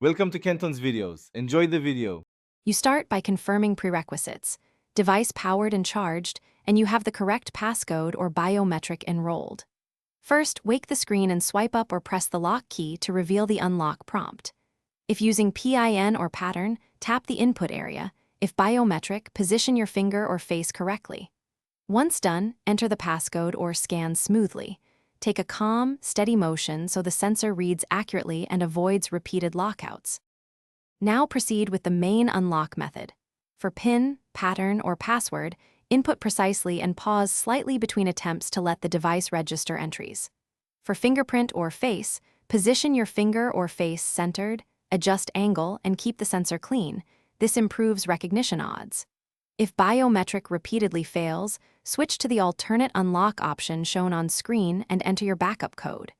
Welcome to Kenton's videos. Enjoy the video. You start by confirming prerequisites, device powered and charged, and you have the correct passcode or biometric enrolled. First, wake the screen and swipe up or press the lock key to reveal the unlock prompt. If using PIN or pattern, tap the input area. If biometric, position your finger or face correctly. Once done, enter the passcode or scan smoothly. Take a calm, steady motion so the sensor reads accurately and avoids repeated lockouts. Now proceed with the main unlock method. For PIN, pattern, or password, input precisely and pause slightly between attempts to let the device register entries. For fingerprint or face, position your finger or face centered, adjust angle, and keep the sensor clean. This improves recognition odds. If biometric repeatedly fails, switch to the alternate unlock option shown on screen and enter your backup code.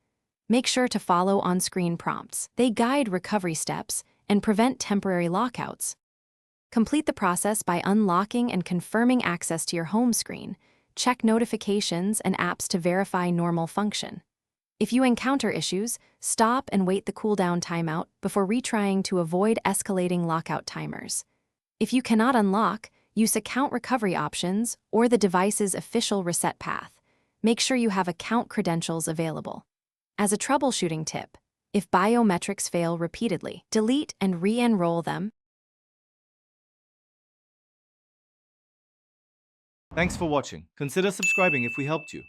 Make sure to follow on-screen prompts. They guide recovery steps and prevent temporary lockouts. Complete the process by unlocking and confirming access to your home screen. Check notifications and apps to verify normal function. If you encounter issues, stop and wait the cooldown timeout before retrying to avoid escalating lockout timers. If you cannot unlock, use account recovery options or the device's official reset path. Make sure you have account credentials available. As a troubleshooting tip, if biometrics fail repeatedly, delete and re-enroll them. Thanks for watching. Consider subscribing if we helped you.